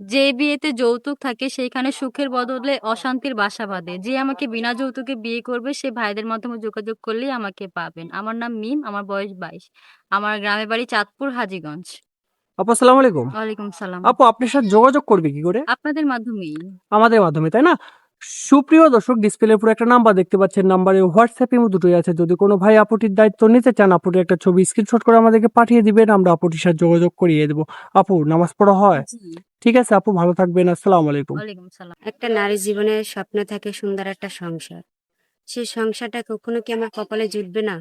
যে বিয়েতে যৌতুক থাকে সেইখানে সুখের বদলে অশান্তির বাসা বাঁধে। যে আমাকে বিনা যৌতুকে বিয়ে করবে সে ভাইদের মাধ্যমে যোগাযোগ করলেই আমাকে পাবেন। আমার নাম মিম, আমার বয়স ২২। আমার গ্রামের বাড়ি চাঁদপুর হাজীগঞ্জ। আপু আসসালামু আলাইকুম। ওয়ালাইকুম সালাম। আপু আপনার সাথে যোগাযোগ করবে কি করে? আপনাদের মাধ্যমেই। আমাদের মাধ্যমে, তাই না? সুপ্রিয় দর্শক, ডিসপ্লের উপরে একটা নাম্বার দেখতে পাচ্ছেন। নাম্বারে হোয়াটসঅ্যাপ ইমো দুটোই আছে। যদি কোনো ভাই আপুটির দায়িত্ব নিতে চান, আপুটির একটা ছবি স্ক্রিনশট করে আমাদেরকে পাঠিয়ে দিবেন, আমরা আপুটির সাথে যোগাযোগ করিয়ে দেবো। আপু নামাজ পড়া হয়? জি। ঠিক আছে আপু, ভালো থাকবেন। আসসালামু আলাইকুম। ওয়ালাইকুম সালাম। একটা নারীর জীবনে স্বপ্ন থাকে সুন্দর একটা সংসার। সেই সংসারটা কখনো কি আমার কপালে জুটবে না?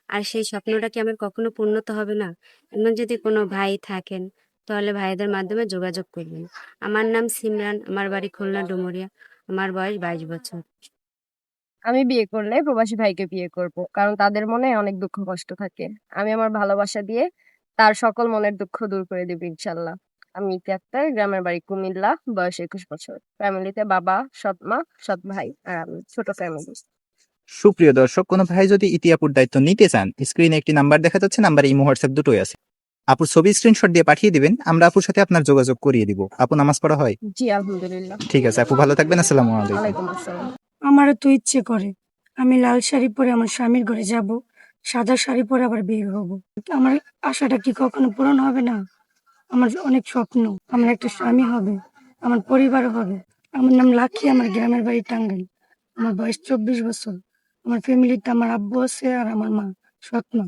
আর সেই স্বপ্নটা কি আমার কখনো পূর্ণত হবে না? এমন যদি কোনো ভাই থাকেন, তাহলে ভাইদের মাধ্যমে যোগাযোগ করবেন। আমার নাম সিমরান, আমার বাড়ি খুলনা ডুমুরিয়া, আমার বয়স 22 বছর। আমি বিয়ে করলে প্রবাসী ভাইকে বিয়ে করব, কারণ তাদের মনে অনেক দুঃখ কষ্ট থাকে। আমি আমার ভালোবাসা দিয়ে তার সকল মনের দুঃখ দূর করে দেব ইনশাল্লাহ। আমি ইতি আক্তার, গ্রামের বাড়ি কুমিল্লা, বয়স 21 বছর। ফ্যামিলিতে বাবা, সৎ মা, সৎ ভাই আর আমি, ছোট ফ্যামিলি। সুপ্রিয় দর্শক, কোনো ভাই যদি ইতিআপুর দায়িত্ব নিতে চান, স্ক্রিনে একটি নাম্বার দেখা যাচ্ছে, নাম্বারে ইমো হোয়াটসঅ্যাপ দুটোই আছে। আপুর ছবি স্ক্রিনশট দিয়ে পাঠিয়ে দিবেন, আমরা আপুর সাথে আপনার যোগাযোগ করিয়ে দিব। আপু নামাজ পড়া হয়? জি আলহামদুলিল্লাহ। ঠিক আছে আপু, ভালো থাকবেন। আসসালামু আলাইকুম। ওয়ালাইকুম আসসালাম। আমারও তো ইচ্ছে করে আমি লাল শাড়ি পরে আমার স্বামীর ঘরে যাব, সাদা শাড়ি পরে আবার বের হব। আমার আশাটা কি কখনো পূরণ হবে না? আমার অনেক স্বপ্ন, আমার একটা স্বামী হবে, আমার পরিবার হবে। আমার নাম লাখি, আমার গ্রামের বাড়ি টাঙ্গাইল। আমার বয়স 24 বছর। আমার ফ্যামিলিতে আমার আব্বু আছে আর আমার মা, সৎ মা।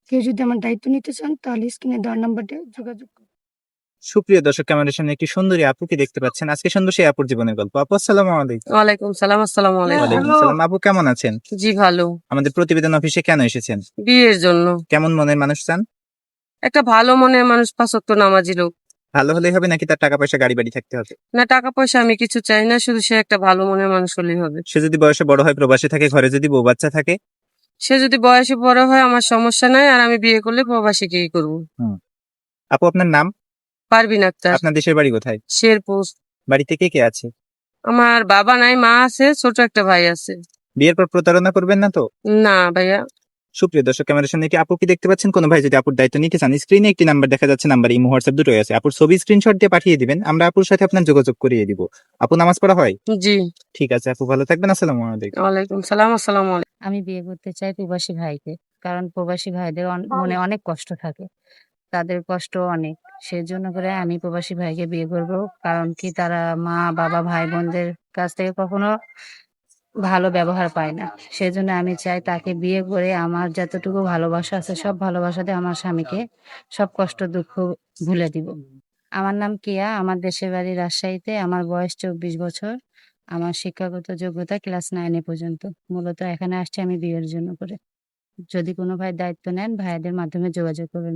কেউ যদি আমার দায়িত্ব নিতে চান তাহলে স্ক্রিনে দেওয়ার নাম্বারটা যোগাযোগ করুন। সুপ্রিয় দর্শক, ক্যামেরার সামনে একটি সুন্দরী আপুকে দেখতে পাচ্ছেন। আজকে সুন্দর সেই আপুর জীবনের গল্প। আপু আসসালামু আলাইকুম। ওয়ালাইকুম সালাম। আসসালামু আলাইকুম। ওয়ালাইকুম সালাম। আপু কেমন আছেন? জি ভালো। আমাদের প্রতিবেদন অফিসে কেন এসেছেন? বিয়ের জন্য কেমন মনের মানুষ চান? একটা ভালো মনের মানুষ, ৫ ওয়াক্ত নামাজি লোক। ভালো হলেই হবে নাকি তার টাকা পয়সা গাড়ি বাড়ি থাকতে হবে? না, টাকা পয়সা আমি কিছু চাই না, শুধু সে একটা ভালো মনের মানুষ হলেই হবে। সে যদি বয়সে বড় হয়, প্রবাসে থাকে, ঘরে যদি বউ বাচ্চা থাকে? সে যদি বয়সে বড় হয় আমার সমস্যা নাই, আর আমি বিয়ে করলে প্রবাসীকেই করবো। আপু আপনার নাম? পারবিন আক্তার। আপনার দেশের বাড়ি কোথায়? শেরপুর। বাড়িতে কে কে আছে? আমার বাবা নাই, মা আছে, ছোট একটা ভাই আছে। বিয়ের পর প্রতারণা করবেন না তো? না ভাইয়া। সুপ্রিয় দর্শক, ক্যামেরার সামনে একটি আপুকে দেখতে পাচ্ছেন। কোনো ভাই যদি আপুর দায়িত্ব নিতে চান, স্ক্রিনে একটি নাম্বার দেখা যাচ্ছে, নাম্বার ইমো হোয়াটসঅ্যাপ দুটোই আছে। আপুর ছবি স্ক্রিনশট দিয়ে পাঠিয়ে দিবেন, আমরা আপুর সাথে আপনার যোগাযোগ করিয়ে দিব। আপু নামাজ পড়া হয়? জি। ঠিক আছে আপু, ভালো থাকবেন। আসসালামু আলাইকুম। ওয়ালাইকুম সালাম। আসসালামু আলাইকুম। আমি বিয়ে করতে চাই প্রবাসী ভাইকে। কারণ প্রবাসী ভাইদের মনে অনেক কষ্ট থাকে। তাদের কষ্ট অনেক। সেজন্য করে আমি প্রবাসী ভাইকে বিয়ে করব। কারণ কি তারা মা, বাবা, ভাই বোনদের কাছ থেকে কখনো ভালো ব্যবহার পায় না। সেজন্য আমি চাই তাকে বিয়ে করে আমার যতটুকু ভালোবাসা আছে সব ভালোবাসা দিয়ে আমার স্বামীকে সব কষ্ট দুঃখ ভুলে দিব। আমার নাম কেয়া, আমার দেশের বাড়ি রাজশাহীতে, আমার বয়স 24 বছর। আমার শিক্ষাগত যোগ্যতা ক্লাস 9 এ পর্যন্ত। মূলত এখানে আসছি আমি বিয়ের জন্য করে। যদি কোনো ভাই দায়িত্ব নেন, ভাইয়াদের মাধ্যমে যোগাযোগ করবেন।